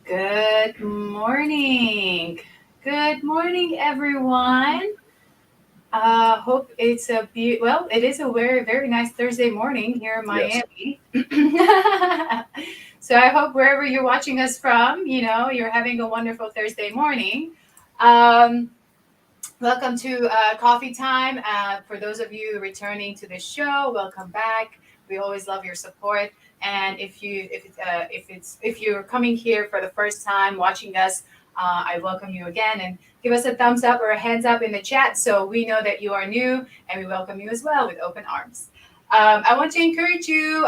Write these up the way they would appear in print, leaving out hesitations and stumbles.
Good morning. Good morning, everyone. Hope it's it is a very, very nice Thursday morning here in Yes. Miami. So I hope wherever you're watching us from, you're having a wonderful Thursday morning. Um, Welcome to Coffee Time. For those of you returning to the show, welcome back. We always love your support. And if you're coming here for the first time watching us, I welcome you again and give us a thumbs up or a hands up in the chat so we know that you are new and we welcome you as well with open arms. I want to encourage you,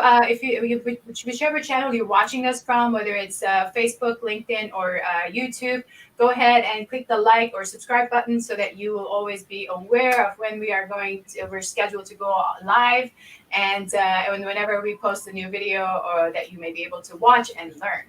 whichever channel you're watching us from, whether it's Facebook, LinkedIn, or YouTube, go ahead and click the like or subscribe button so that you will always be aware of when we're scheduled to go live and whenever we post a new video or that you may be able to watch and learn.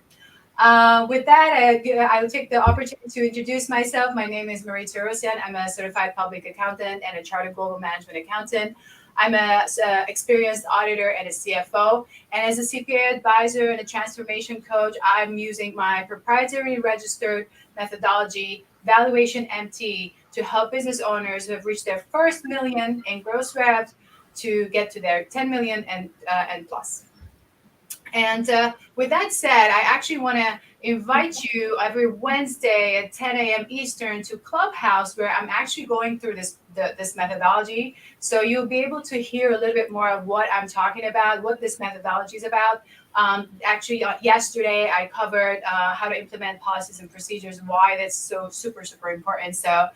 With that, I'll take the opportunity to introduce myself. My name is Marie Torossian. I'm a certified public accountant and a chartered global management accountant. I'm a experienced auditor and a CFO. And as a CPA advisor and a transformation coach, I'm using my proprietary registered methodology, Valuation MT, to help business owners who have reached their first million in gross revs to get to their 10 million and plus. And with that said, I actually want to invite you every Wednesday at 10 a.m. Eastern to Clubhouse, where I'm actually going through this methodology. So you'll be able to hear a little bit more of what I'm talking about, what this methodology is about. Yesterday I covered how to implement policies and procedures, why that's so super, super important. So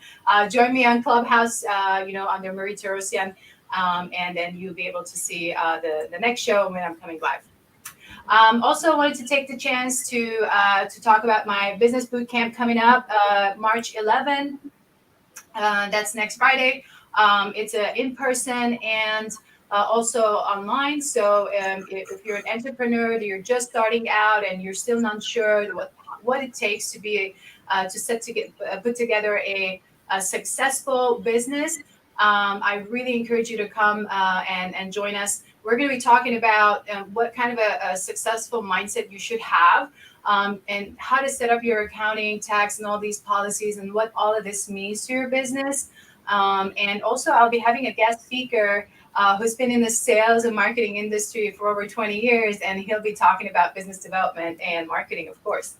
join me on Clubhouse, under Marie Torossian, and then you'll be able to see the next show when I'm coming live. Also, wanted to take the chance to talk about my business boot camp coming up March 11. That's next Friday. It's in person and also online. So if you're an entrepreneur, you're just starting out and you're still not sure what it takes to be put together a successful business. I really encourage you to come and join us. We're going to be talking about what kind of a successful mindset you should have, and how to set up your accounting, tax, and all these policies, and what all of this means to your business. And also, I'll be having a guest speaker who's been in the sales and marketing industry for over 20 years, and he'll be talking about business development and marketing, of course.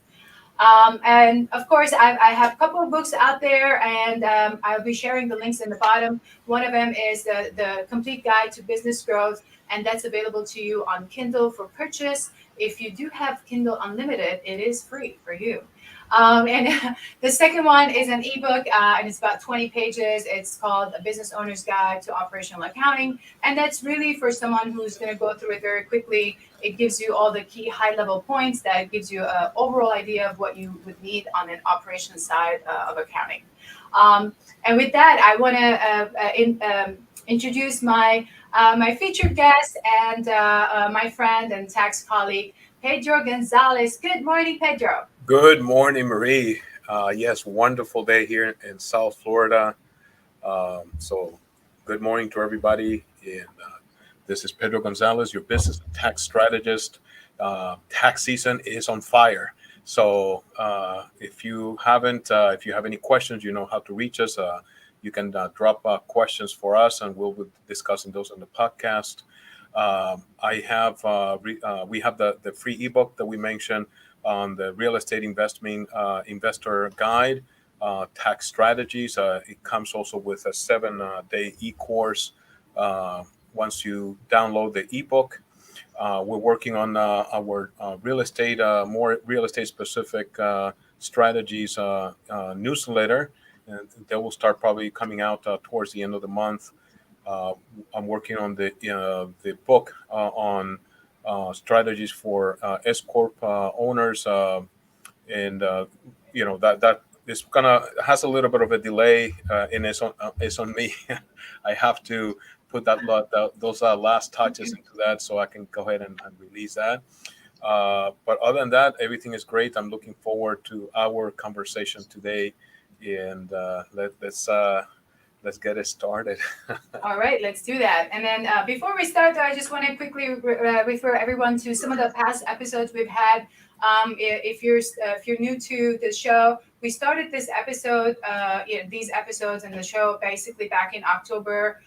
And of course, I have a couple of books out there, and I'll be sharing the links in the bottom. One of them is the Complete Guide to Business Growth, and that's available to you on Kindle for purchase. If you do have Kindle Unlimited, it is free for you. And the second one is an ebook, and it's about 20 pages. It's called A Business Owner's Guide to Operational Accounting. And that's really for someone who's going to go through it very quickly. It gives you all the key high-level points that gives you an overall idea of what you would need on an operations side of accounting. And with that, I want to introduce my featured guest and my friend and tax colleague, Pedro Gonzalez. Good morning, Pedro. Good morning, Marie. Yes, wonderful day here in South Florida. So, good morning to everybody. And this is Pedro Gonzalez, your business and tax strategist. Tax season is on fire. So, if you have any questions, you know how to reach us. You can drop questions for us, and we'll be discussing those on the podcast. We have the free ebook that we mentioned on the real estate investment investor guide, tax strategies. It comes also with a 7-day e-course. Once you download the ebook, we're working on our more real estate specific strategies newsletter, and they will start probably coming out towards the end of the month. I'm working on the book on strategies for S corp owners, and that is gonna has a little bit of a delay, and it's on me. I have to put those last touches into that so I can go ahead and release that. But other than that, everything is great. I'm looking forward to our conversation today, and let's get it started. All right, let's do that. And then before we start, I just want to quickly refer everyone to some of the past episodes we've had. If you're new to the show, we started this episode, these episodes in the show basically back in October.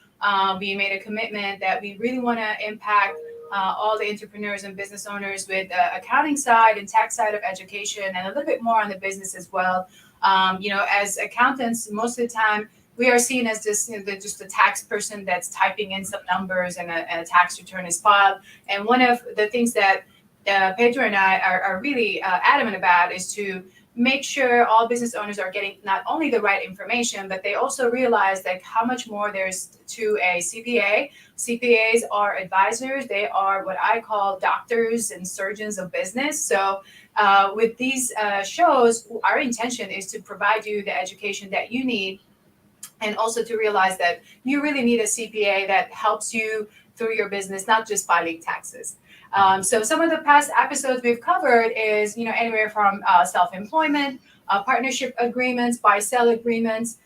We made a commitment that we really want to impact all the entrepreneurs and business owners with accounting side and tax side of education, and a little bit more on the business as well. As accountants, most of the time we are seen as just a tax person that's typing in some numbers and a tax return is filed. And one of the things that Pedro and I are really adamant about is to make sure all business owners are getting not only the right information, but they also realize like how much more there's to a CPA. CPAs are advisors. They are what I call doctors and surgeons of business. So with these shows, our intention is to provide you the education that you need, and also to realize that you really need a CPA that helps you through your business, not just filing taxes. So some of the past episodes we've covered is, anywhere from self-employment, partnership agreements, buy-sell agreements.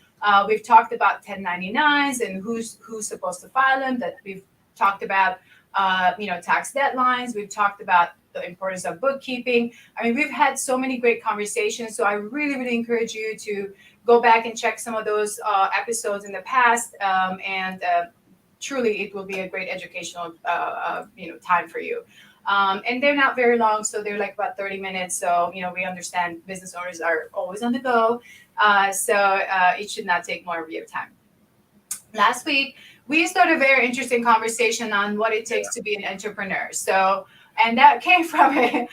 We've talked about 1099s and who's supposed to file them. That we've talked about, tax deadlines. We've talked about the importance of bookkeeping. I mean, we've had so many great conversations. So I really, really encourage you to go back and check some of those episodes in the past, and truly it will be a great educational time for you. And they're not very long, so they're like about 30 minutes. So we understand business owners are always on the go, so it should not take more of your time. Last week we started a very interesting conversation on what it takes to be an entrepreneur. And that came from a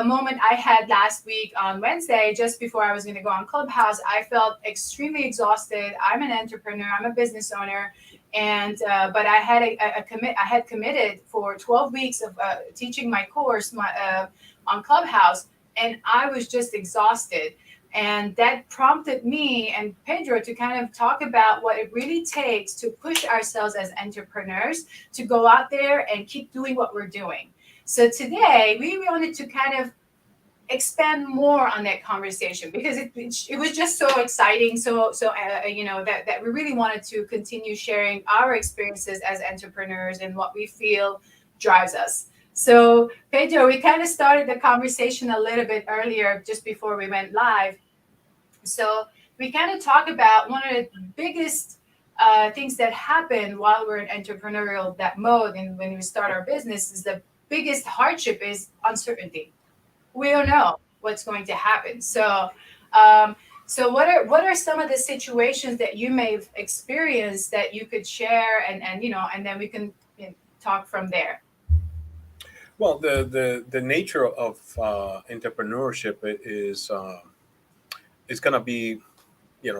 moment I had last week on Wednesday, just before I was going to go on Clubhouse. I felt extremely exhausted. I'm an entrepreneur. I'm a business owner, and but I had I had committed for 12 weeks of teaching my course on Clubhouse, and I was just exhausted. And that prompted me and Pedro to kind of talk about what it really takes to push ourselves as entrepreneurs to go out there and keep doing what we're doing. So today we wanted to kind of expand more on that conversation, because it was just so exciting. That we really wanted to continue sharing our experiences as entrepreneurs and what we feel drives us. So Pedro, we kind of started the conversation a little bit earlier, just before we went live. So we kind of talk about one of the biggest things that happen while we're in entrepreneurial mode, and when we start our business, is the biggest hardship is uncertainty. We don't know what's going to happen. So what are some of the situations that you may have experienced that you could share, and then we can talk from there. Well, the nature of entrepreneurship is going to be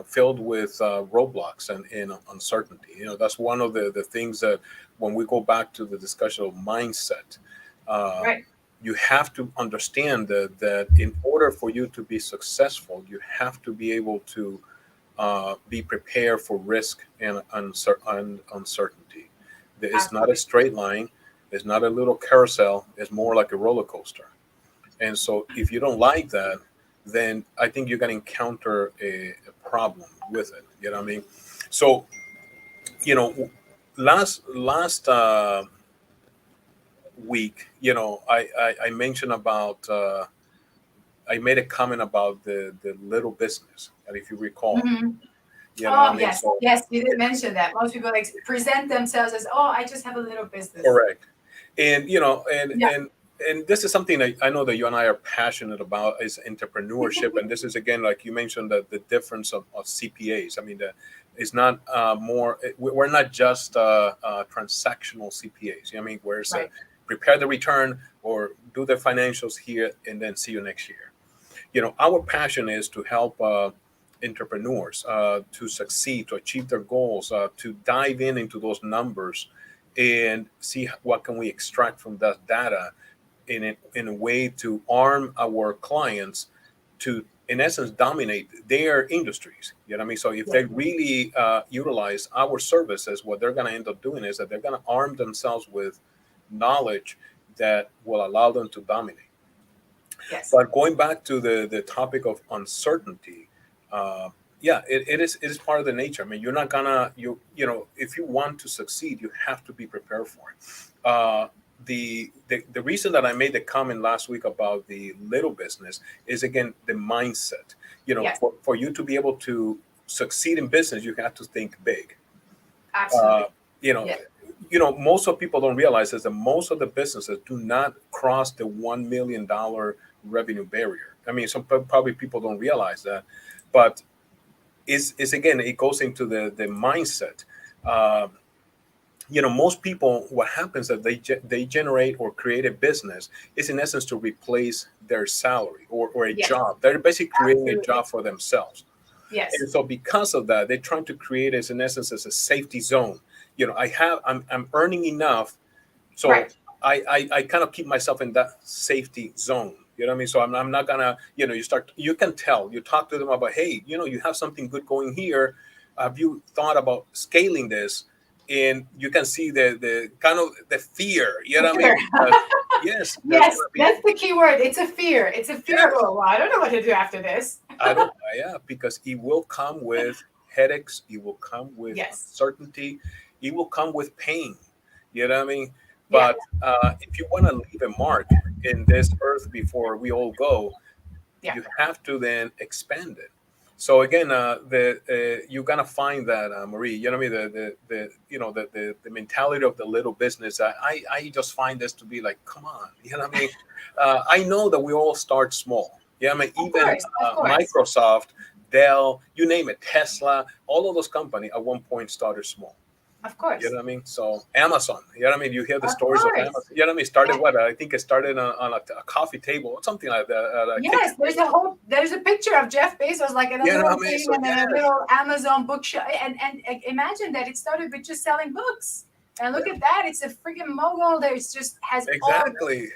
filled with roadblocks and uncertainty. That's one of the things that, when we go back to the discussion of mindset, Right. you have to understand that in order for you to be successful, you have to be able to be prepared for risk and uncertainty. It's not a straight line. It's not a little carousel. It's more like a roller coaster. And so if you don't like that, then I think you're going to encounter a problem with it. You know what I mean? So, last week, I mentioned about, I made a comment about the little business. And if you recall, Mm-hmm. what I mean? Yes, So, yes, you did mention that. Most people present themselves as, oh, I just have a little business. correct. And, Yeah. and this is something that I know that you and I are passionate about, is entrepreneurship. And this is, again, like you mentioned, the difference of CPAs. I mean, it's not we're not just transactional CPAs. I mean, where it's Right. Prepare the return or do the financials here and then see you next year. Our passion is to help entrepreneurs to succeed, to achieve their goals, to dive into those numbers and see what can we extract from that data in a way to arm our clients to, in essence, dominate their industries. You know what I mean? So if they really utilize our services, what they're going to end up doing is that they're going to arm themselves with knowledge that will allow them to dominate. Yes. But going back to the topic of uncertainty, Yeah, it is part of the nature. I mean, you're not gonna you know, if you want to succeed, you have to be prepared for it. The reason that I made the comment last week about the little business is, again, the mindset. You know, Yes, for you to be able to succeed in business, you have to think big. uh, absolutely. you know, Yes, most of people don't realize is that most of the businesses do not cross the $1 million revenue barrier. I mean, probably people don't realize that, but is again, it goes into the mindset. Uh, most people, what happens that they generate or create a business is in essence to replace their salary or a yes, job. They're basically creating a absolutely. job for themselves. Yes, And so because of that, they're trying to create as in essence as a safety zone. I'm earning enough, so right. I kind of keep myself in that safety zone. You know what I mean? So I'm not gonna, you can tell, you talk to them about, hey, you have something good going here. Have you thought about scaling this? And you can see the kind of the fear, you A know what I mean? fear. Because yes, there's Yes, gonna be, that's the key word. It's a fear. It's a fear of, yes, oh, well, I don't know what to do after this. I don't, yeah, because it will come with headaches, it will come with Yes. uncertainty, it will come with pain. You know what I mean? Yeah. But if you want to leave a mark in this earth before we all go, Yeah. you have to then expand it. So again, you're gonna find that, Marie. You know what I mean? The mentality of the little business. I just find this to be like, come on. You know what I mean? I know that we all start small. Yeah, I mean, Of even course. Of course. Microsoft, Dell, you name it, Tesla, all of those companies at one point started small. Of You course. know what I mean? So Amazon, you know what I mean? You hear the Of stories of Amazon. course. You know what I mean? Started what? I think it started on a coffee table or something like that, at a kitchen Yes, table. there's a picture of Jeff Bezos like in a You know little what I mean? thing So and then a yes, little Amazon bookshop and imagine that it started with just selling books. And look yeah, at that, it's a freaking mogul. There's just has exactly.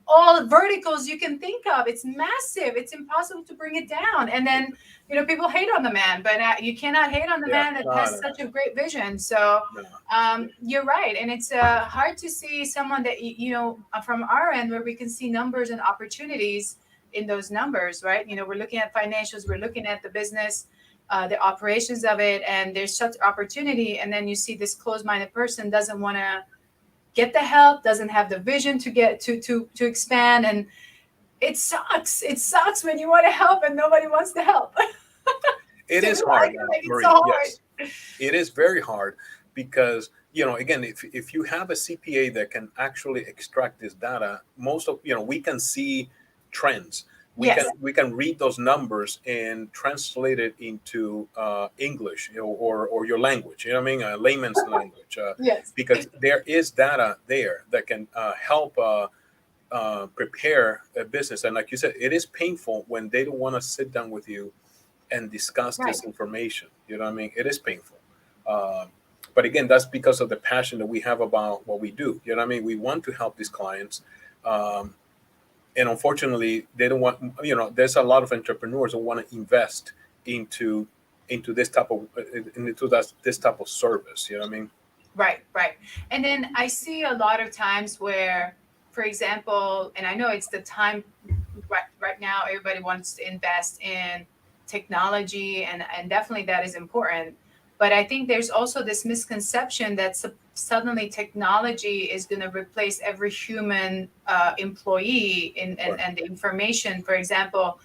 all verticals you can think of. It's massive. It's impossible to bring it down. And then, people hate on the man, but you cannot hate on the Yeah, man that no, has no, such a great vision. So no. you're right. And it's hard to see someone that, from our end where we can see numbers and opportunities in those numbers, right? We're looking at financials, we're looking at the business, the operations of it, and there's such opportunity. And then you see this closed-minded person doesn't want to get the help, doesn't have the vision to get to expand, and it sucks. It sucks when you want to help and nobody wants to help. It To me, is I hard, feel like it's so Marie. hard. Yes, it is very hard because again, if you have a CPA that can actually extract this data, most of we can see trends. Yes, We can read those numbers and translate it into English, or your language. You know what I mean? Layman's language, yes, because there is data there that can help prepare a business. And like you said, it is painful when they don't want to sit down with you and discuss right. this information. You know what I mean? It is painful. Um, but again, that's because of the passion that we have about what we do. You know what I mean? We want to help these clients. Um, and unfortunately, they don't want, there's a lot of entrepreneurs who want to invest into this type of this type of service. You know what I mean? Right, right. And then I see a lot of times where, for example, and I know it's the time right now, everybody wants to invest in technology, and definitely that is important. But I think there's also this misconception that suddenly technology is going to replace every human employee Right. and the information. For example,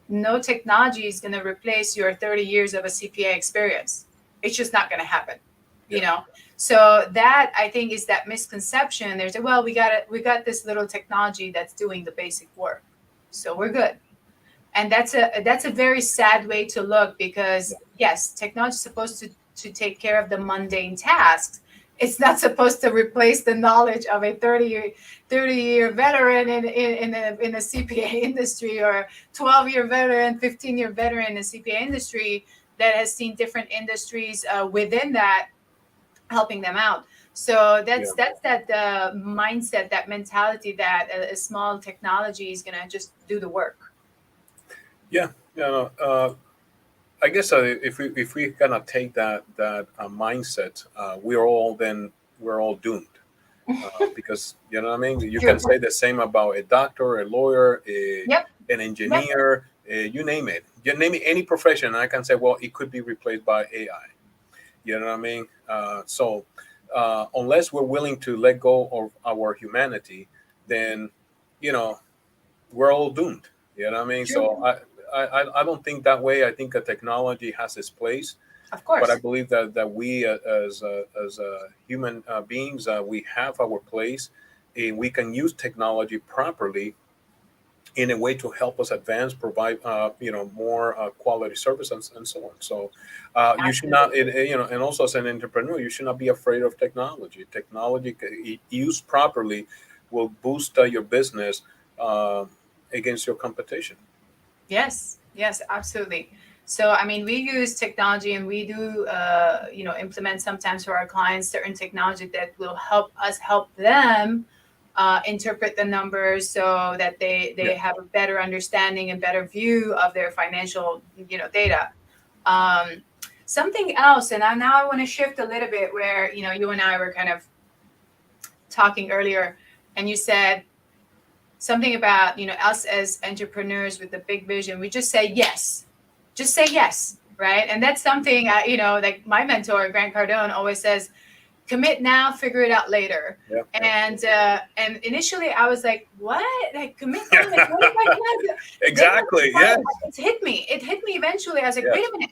no technology is going to replace your 30 years of a CPA experience. It's just not going to happen, you Yeah. know. So that, I think, is that misconception. There's well, we got this little technology that's doing the basic work, so we're good. And that's a very sad way to look, because Yeah. yes, technology is supposed to take care of the mundane tasks. It's not supposed to replace the knowledge of a 30-year veteran in the CPA industry, or 12-year veteran, 15-year veteran in the CPA industry that has seen different industries within that, helping them out. So Yeah. that's that mindset, that mentality that a small technology is going to just do the work. Yeah. Yeah. No, I guess if we kind of take that mindset, we're all doomed, because you know what I mean. You can True. say the same about a doctor, a lawyer, Yep. an Yep. engineer. You name it. You name it any profession, and I can say, well, it could be replaced by AI. You know what I mean? Unless we're willing to let go of our humanity, then, you know, we're all doomed. You know what I mean? True. So I don't think that way. I think a technology has its place, Of but I course. believe that we as human beings, we have our place, and we can use technology properly in a way to help us advance, provide more quality service, and so on. So you should not, Absolutely. and also as an entrepreneur, you should not be afraid of technology. Technology used properly will boost your business uh, against your competition. Yes, yes, absolutely. So, I mean, we use technology and we do, implement sometimes for our clients certain technology that will help us help them interpret the numbers so that they Yeah. have a better understanding and better view of their financial, data. Um, Something else, and now I want to shift a little bit where, you and I were kind of talking earlier, and you said something about us as entrepreneurs with the big vision, we just say yes, just say yes, right? And that's something like my mentor Grant Cardone always says, commit now, figure it out later. Yeah. And initially I was like, what? Like, commit now, like what am I gonna do? Then I Exactly. decided, Yes. it hit me eventually. I was like, wait Yes. a minute,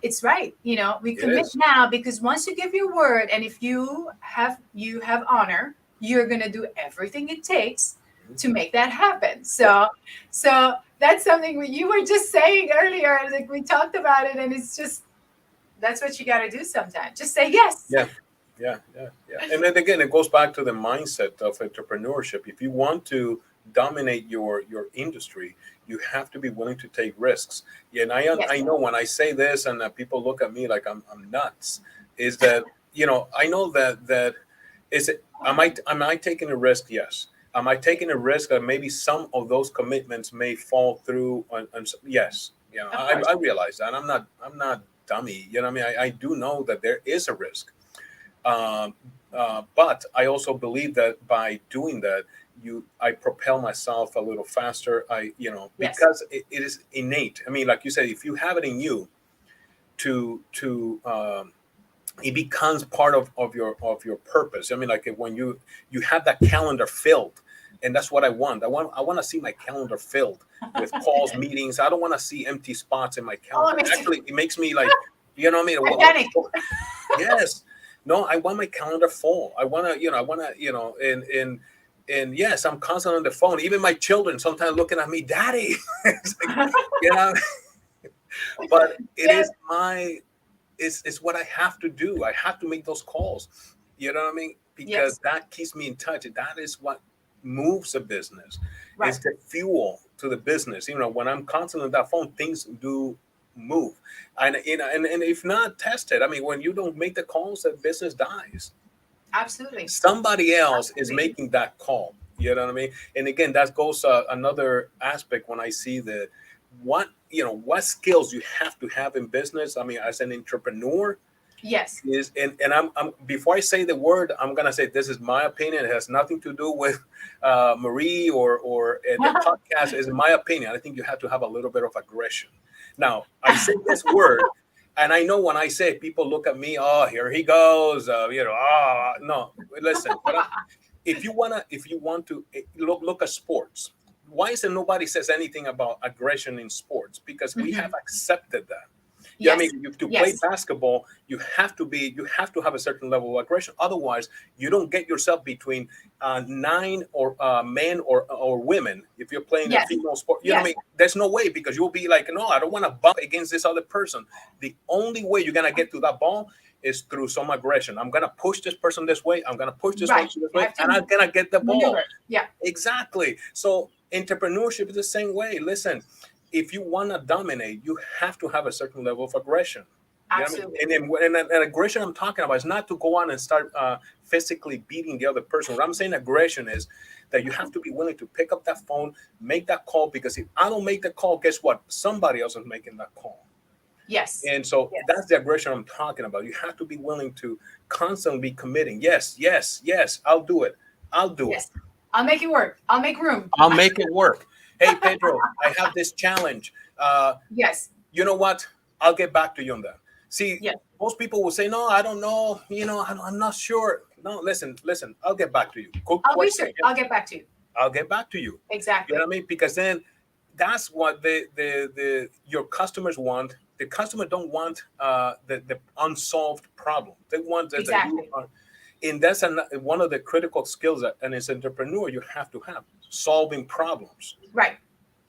it's right. We It commit is. now because once you give your word, and if you have honor, you're gonna do everything it takes to make that happen. Yeah. So that's something you were just saying earlier. Like, we talked about it, and it's just that's what you got to do sometimes. Just say yes. Yeah. Yeah, yeah, yeah. And then again, it goes back to the mindset of entrepreneurship. If you want to dominate your industry, you have to be willing to take risks. Yeah, and Yes. I know when I say this, and people look at me like I'm nuts. Is that, I know that is it? Am I taking a risk? Yes. Am I taking a risk that maybe some of those commitments may fall through? Yes. Of course. I realize that. I'm not dummy. You know what I mean? I do know that there is a risk. Um, but I also believe that by doing that, I propel myself a little faster. Yes. Because it is innate. I mean, like you said, if you have it in you to it becomes part of your purpose. I mean, like when you have that calendar filled, and that's what I want. I want to see my calendar filled with calls, meetings. I don't want to see empty spots in my Oh, calendar. Actually, it makes me like, you know what I mean? I panic. Yes. No, I want my calendar full. And yes, I'm constantly on the phone. Even my children sometimes looking at me, Daddy. It's like, you know, but it Yes. is it's what I have to do. I have to make those calls. You know what I mean? Because Yes. that keeps me in touch. That is what moves a business. Right. It's the fuel to the business. When I'm constantly on that phone, things do move. And if not, test it. I mean, when you don't make the calls, the business dies. Absolutely. Somebody else is Absolutely. making that call. You know what I mean? And again, that goes another aspect when I see that what skills you have to have in business. I mean, as an entrepreneur, Yes. is and I'm before I say the word, I'm gonna say this is my opinion. It has nothing to do with Marie or the podcast. Is my opinion. I think you have to have a little bit of aggression. Now, I say this word, and I know when I say it, people look at me. Oh, here he goes. No. Listen, if you want to look at sports. Why is it nobody says anything about aggression in sports? Because we have Hmm. accepted that. Yeah, I Yes. mean, to play Yes. basketball, you have to have a certain level of aggression. Otherwise, you don't get yourself between nine or men or women. If you're playing a Yes. female sport, you know what I Yes. mean. There's no way because you'll be like, no, I don't want to bump against this other person. The only way you're gonna get to that ball is through some aggression. I'm gonna push this person this way. I'm gonna push this one Right. this You way, have and to I'm gonna get the ball. maneuver. Yeah. Exactly. So entrepreneurship is the same way. Listen, if you want to dominate, you have to have a certain level of aggression. You know what I mean? Absolutely. And aggression I'm talking about is not to go on and start physically beating the other person. What I'm saying aggression is that you have to be willing to pick up that phone, make that call, because if I don't make the call, guess what? Somebody else is making that call. Yes. And so Yes. that's the aggression I'm talking about. You have to be willing to constantly be committing. Yes, yes, yes, I'll do it. I'll do it. Yes. I'll make it work. I'll make room. I'll make it work. Hey, Pedro, I have this challenge. Yes. You know what? I'll get back to you on that. See, Yes. most people will say, no, I don't know. I'm not sure. No, listen, I'll get back to you. Good I'll question. research. I'll get back to you. I'll get back to you. You know what Exactly. I mean? Because then that's what the your customers want. The customer don't want the unsolved problem. They want that you Exactly. are, and that's one of the critical skills that and as an entrepreneur you have solving problems. Right.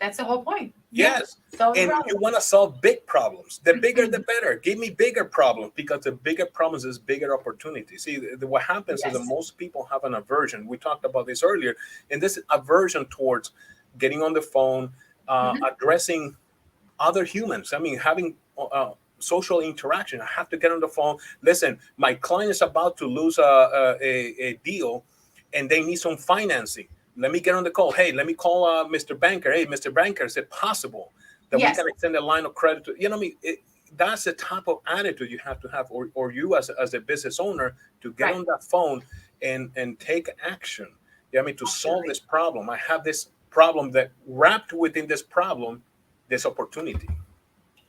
That's the whole point. Yeah. Yes. Solve the And you problem. want to solve big problems. The bigger, the better. Give me bigger problems because the bigger problems is bigger opportunity. See, what happens is that Yes. most people have an aversion. We talked about this earlier, and this aversion towards getting on the phone, Hmm. addressing other humans. I mean, having social interaction. I have to get on the phone. Listen, my client is about to lose a deal, and they need some financing. Let me get on the call. Hey, let me call Mr. Banker. Hey, Mr. Banker, is it possible that we Yes. can extend a line of credit to, you know what I mean? That's the type of attitude you have to have, or you as a business owner to get Right. on that phone and take action. Yeah, I mean, to solve Absolutely. this problem. I have this problem that wrapped within this problem, this opportunity.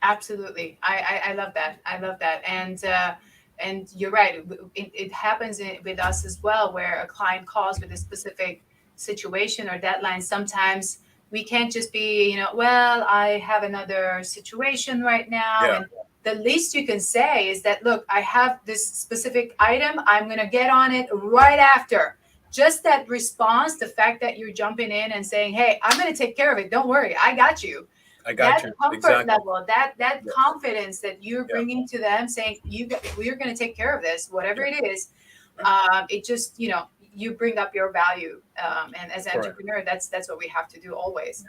Absolutely. I love that. I love that. And you're right. It happens with us as well, where a client calls with a specific situation or deadline. Sometimes we can't just be, well, I have another situation right now. Yeah, And the least you can say is that, look, I have this specific item. I'm going to get on it right after. Just that response, the fact that you're jumping in and saying, hey, I'm going to take care of it. Don't worry. I got you. I got That you. comfort Exactly. level, that Yes. confidence that you're Yeah. bringing to them, saying we're going to take care of this, whatever Yeah. it is. It just, you bring up your value, and as an Correct. entrepreneur, that's what we have to do always.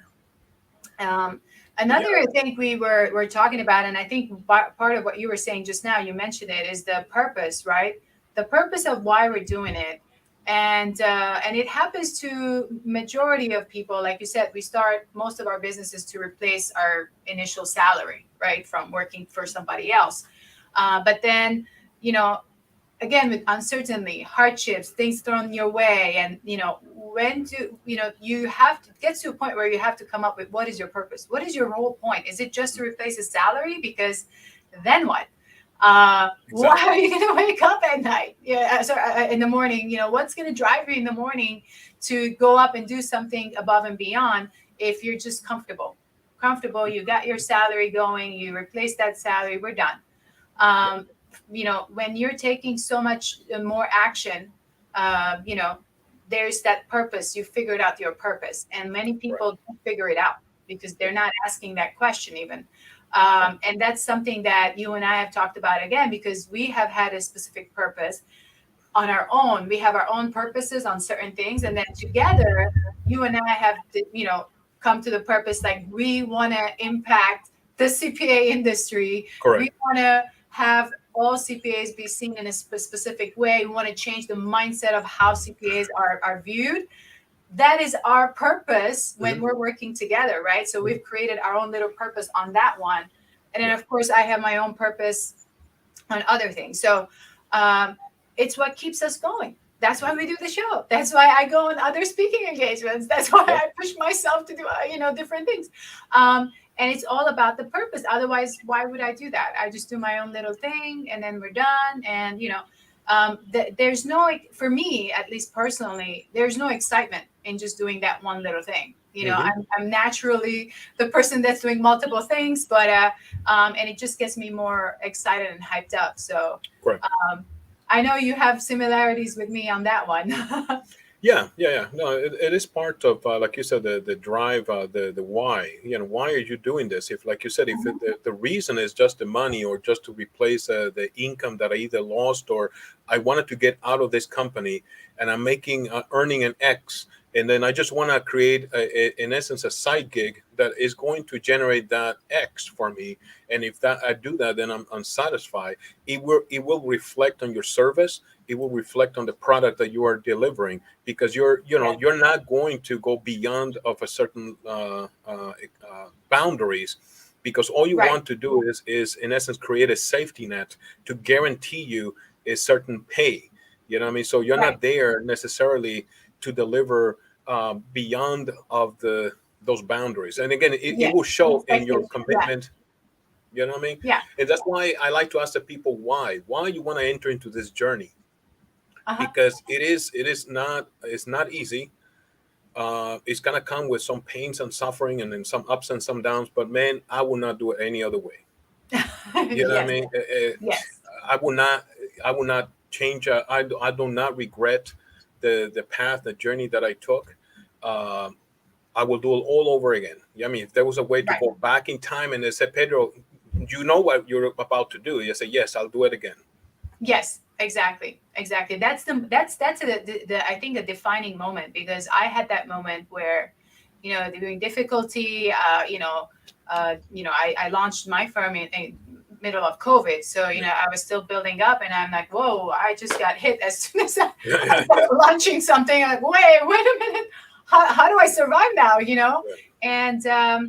Yeah. Another thing we're talking about, and I think part of what you were saying just now, you mentioned it, is the purpose, right? The purpose of why we're doing it. And it happens to majority of people. Like you said, we start most of our businesses to replace our initial salary, right, from working for somebody else. But then, you know again, with uncertainty, hardships, things thrown your way, and when do you have to get to a point where you have to come up with, what is your purpose, what is your whole point? Is it just to replace a salary? Because then what? Why Exactly. are you going to wake up at night? Yeah, in the morning. What's going to drive you in the morning to go up and do something above and beyond if you're just comfortable? You got your salary going, you replace that salary, we're done. um, when you're taking so much more action, you know, there's that purpose. You figured out your purpose, and many Correct. people don't figure it out because they're Yeah. not asking that question even. Right. And that's something that you and I have talked about, again, because we have had a specific purpose on our own. We have our own purposes on certain things, and then together, you and I have, come to the purpose, like we want to impact the CPA industry. We Correct. want to have all CPAs be seen in a specific way. We want to change the mindset of how CPAs are viewed. That is our purpose when Hmm. we're working together, right? So Hmm. we've created our own little purpose on that one. And then, Yeah. of course, I have my own purpose on other things. So um, it's what keeps us going. That's why we do the show. That's why I go on other speaking engagements. That's why Yeah. I push myself to do, different things. And it's all about the purpose. Otherwise, why would I do that? I just do my own little thing, and then we're done. And there's no, for me, at least personally, there's no excitement in just doing that one little thing. Hmm. I'm naturally the person that's doing multiple things, but and it just gets me more excited and hyped up. So Correct. um, I know you have similarities with me on that one. Yeah. No, it is part of, like you said, the drive, the why. Why are you doing this? If, like you said, if the reason is just the money or just to replace the income that I either lost or I wanted to get out of this company and I'm making earning an X, and then I just want to create, in essence, a side gig that is going to generate that X for me. And if that I do that, then I'm unsatisfied. It will reflect on your service. It will reflect on the product that you are delivering because Yeah. you're not going to go beyond of a certain boundaries because all you Right. want to do is in essence create a safety net to guarantee you a certain pay. You know what I mean? So you're Right. not there necessarily to deliver beyond of the those boundaries. And again, it Yes. will show in your Expectation. Yeah. commitment. You know what I mean? Yeah. And that's why I like to ask the people why you want to enter into this journey, Uh-huh. because it's not easy. It's gonna come with some pains and suffering, and then some ups and some downs. But man, I will not do it any other way. You know what I Yes. mean? Yes. I will not. I will not change. I do not regret the path, the journey that I took. Uh, I will do it all over again. Yeah, I mean, if there was a way to Right. go back in time and they said, Pedro, you know what you're about to do. You say, yes, I'll do it again. Yes, exactly, exactly. That's the I think a defining moment, because I had that moment where, during difficulty, I launched my firm in middle of COVID, so Yeah, I was still building up, and I'm like, whoa, I just got hit as soon as yeah, I yeah, yeah. started launching something. I'm like, wait a minute, how do I survive now? Yeah.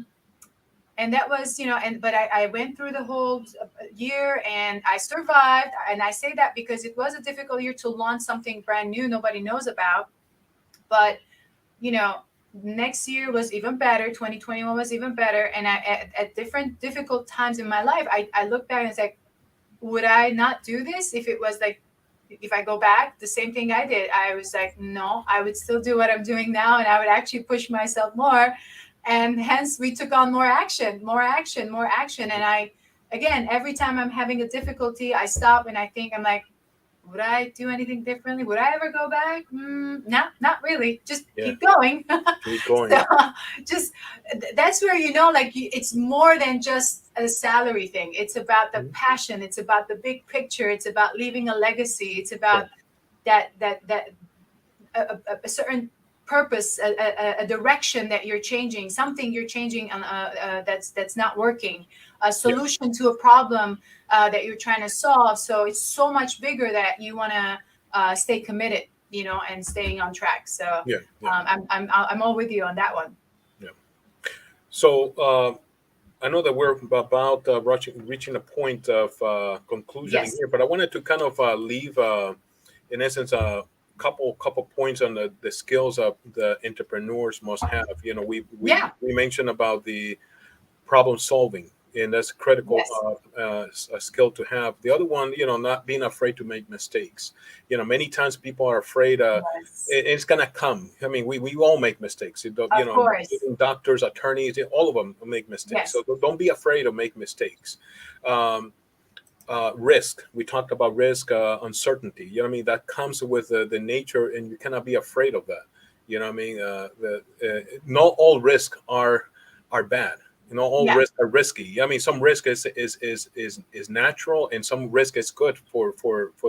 And that was, but I went through the whole year and I survived. And I say that because it was a difficult year to launch something brand new nobody knows about. But you know next year was even better. 2021 was even better. And at different difficult times in my life, I look back and it's like, would I not do this if it was like, if I go back, the same thing I did? I was like, no, I would still do what I'm doing now, and I would actually push myself more. And hence we took on more action, more action, more action. And again, every time I'm having a difficulty, I stop and I think, I'm like, would I do anything differently? Would I ever go back? No, not really. Just Yeah. keep going. Keep going. So just that's where like it's more than just a salary thing. It's about the Mhm. passion. It's about the big picture. It's about leaving a legacy. It's about Right. that a certain purpose, a direction that you're changing, something you're changing, that's not working, a Yeah. solution to a problem that you're trying to solve. So it's so much bigger that you want to stay committed, and staying on track. So Yeah. Yeah. I'm all with you on that one. Yeah. So I know that we're about reaching a point of conclusion Yes. here, but I wanted to kind of leave, in essence, a couple points on the skills of the entrepreneurs must have. You know, Yeah. we mentioned about the problem solving, and that's a critical Yes. a skill to have. The other one, not being afraid to make mistakes. Many times people are afraid Yes. it's gonna come. I mean, we all make mistakes. Of course. Even doctors, attorneys, all of them make mistakes. So Yes. don't be afraid to make mistakes. Um, Risk. We talked about risk, uncertainty. You know what I mean? That comes with the nature, and you cannot be afraid of that. You know what I mean? Not all risks are bad. All Yeah. risks are risky. I mean, some risk is natural, and some risk is good for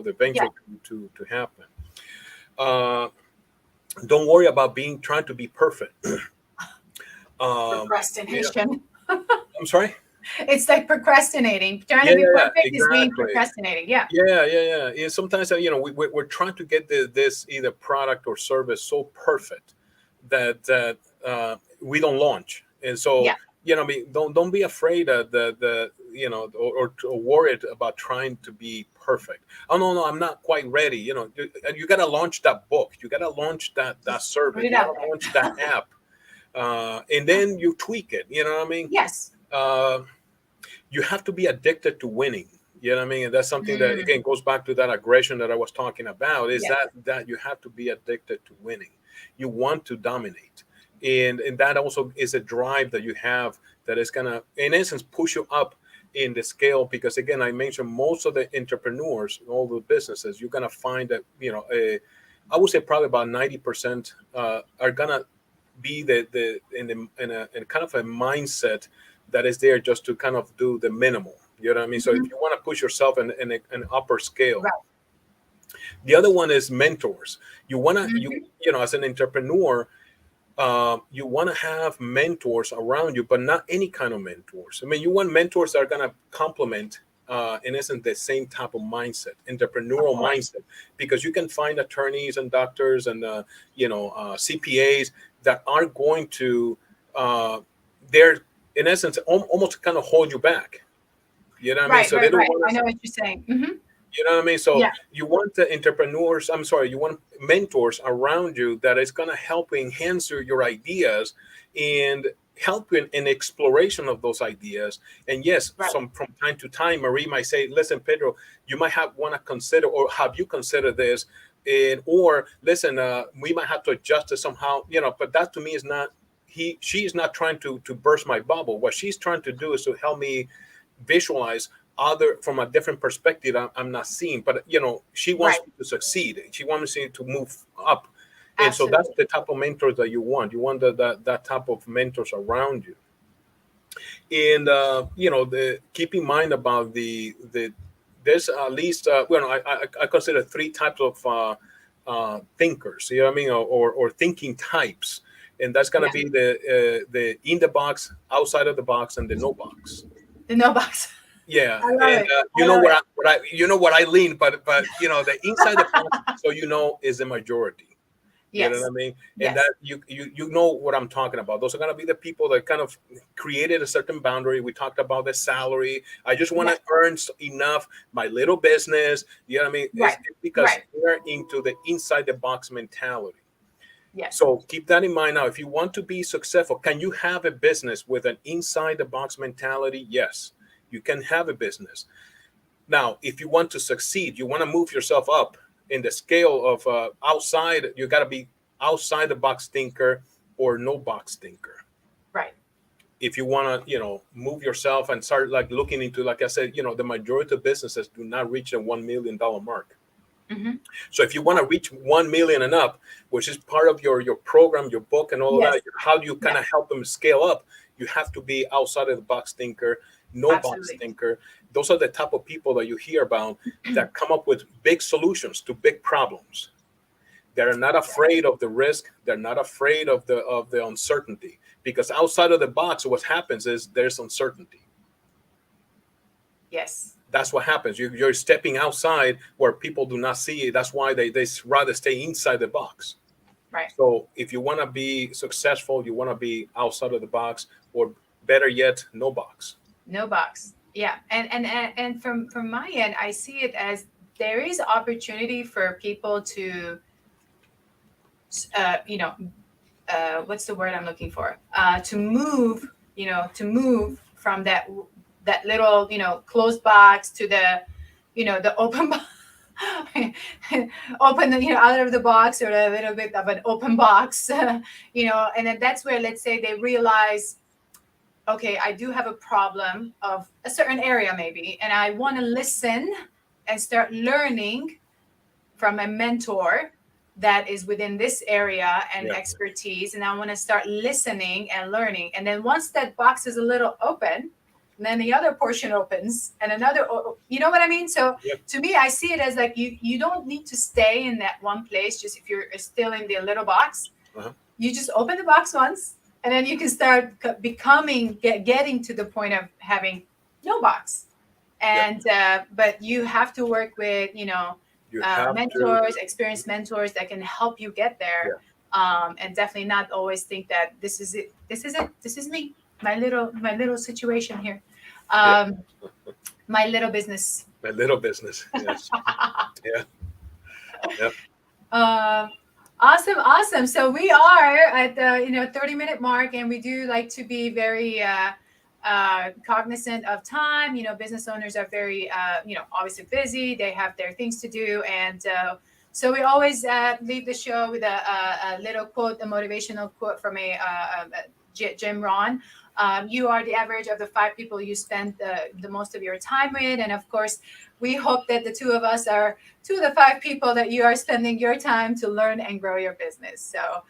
the venture Yeah. to happen. Uh, don't worry about trying to be perfect. Yeah, Procrastination. I'm sorry. It's like procrastinating. Trying Yeah, to be yeah, yeah, perfect is being exactly. procrastinating. Yeah. Yeah, yeah, yeah. Yeah, sometimes we're trying to get this either product or service so perfect that we don't launch, and so Yeah. I mean, don't be afraid of the or worried about trying to be perfect. Oh no, I'm not quite ready. You got to launch that book. You got to launch that Just put service. it You got out to launch there. that app, and then you tweak it. You know what I mean? Yes. Uh, you have to be addicted to winning. You know what I mean? And that's something that Mm, again goes back to that aggression that I was talking about. Is yes. that you have to be addicted to winning. You want to dominate, and that also is a drive that you have that is gonna, in essence, push you up in the scale. Because again, I mentioned most of the entrepreneurs, all the businesses, you're gonna find that I would say probably about 90% are gonna be the in kind of a mindset that is there just to kind of do the minimal. You know what I mean? So if Mhm. you want to push yourself in an upper scale. Right. The other one is mentors. You want to Mhm. as an entrepreneur, you want to have mentors around you, but not any kind of mentors. I mean, you want mentors that are going to complement, in essence, the same type of mindset, Of entrepreneurial course. mindset, because you can find attorneys and doctors and CPAs that are going to, they're in essence almost kind of hold you back. You know what I mean? Right. So they Right. don't Right. want I to. know what you're saying. You know what I mean? So Yeah. you want the entrepreneurs, I'm sorry, you want mentors around you that is going to help enhance your ideas and help you in exploration of those ideas. And yes, Right. from time to time, Marie might say, listen, Pedro, you might have want to consider, or have you considered this? And or listen, we might have to adjust it somehow, but that to me is not, she is not trying to burst my bubble. What she's trying to do is to help me visualize other from a different perspective I'm not seeing. But she wants Right. me to succeed. She wants me to move up. And so that's Absolutely. the type of mentors that you want. You want that type of mentors around you. And the keep in mind about the there's at least I consider three types of thinkers. You know what I mean, or thinking types, and that's gonna Yeah. be the in the box, outside of the box, and the no box. The no box. Yeah, I love and it. you I know love it. what I what I lean, but the inside the box, so is the majority. You know what Yes. I mean? And Yes. that you know what I'm talking about. Those are gonna be the people that kind of created a certain boundary. We talked about the salary. I just want Yes. to earn enough, my little business. You know what I mean? Right. It's because Right. they're into the inside the box mentality. Yes. So keep that in mind now. If you want to be successful, can you have a business with an inside the box mentality? Yes, you can have a business. Now, if you want to succeed, you want to move yourself up in the scale of outside, you got to be outside the box thinker or no box thinker. Right. If you want to, move yourself and start like looking into, like I said, the majority of businesses do not reach the $1 million mark. Mm-hmm. So if you want to reach 1 million and up, which is part of your program, your book, and all of Yes. that, how do you kind Yes. of help them scale up? You have to be outside of the box thinker, no box Absolutely. thinker. Those are the type of people that you hear about that come up with big solutions to big problems. They're not afraid of the risk. They're not afraid of the uncertainty, because outside of the box, what happens is there's uncertainty. Yes. That's what happens. You're stepping outside where people do not see it. That's why they rather stay inside the box. Right. So if you want to be successful, you want to be outside of the box, or better yet, no box. No box. Yeah. And from my end, I see it as there is opportunity for people to, what's the word I'm looking for? To move, to move from that little, closed box to the open box. Open out of the box, or a little bit of an open box. And then that's where, let's say, they realize, okay, I do have a problem of a certain area maybe, and I want to listen and start learning from a mentor that is within this area and expertise, and I want to start listening and learning. And then once that box is a little open, and then the other portion opens, and another, you know what I mean? So to me, I see it as like you don't need to stay in that one place. Just if you're still in the little box, you just open the box once, and then you can start getting to the point of having no box. And but you have to work with mentors, experienced mentors that can help you get there. And definitely not always think that this is it. This is me. My little situation here. My little business. My little business. Yes. Awesome. So we are at the 30-minute mark, and we do like to be very cognizant of time. Business owners are very obviously busy. They have their things to do, and so we always leave the show with a little quote, a motivational quote from Jim Rohn. You are the average of the 5 people you spend the most of your time with. And of course, we hope that the 2 of us are 2 of the 5 people that you are spending your time to learn and grow your business. So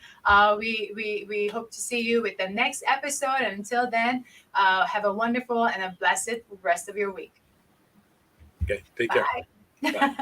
we hope to see you with the next episode. And until then, have a wonderful and a blessed rest of your week. Okay, take care. Bye.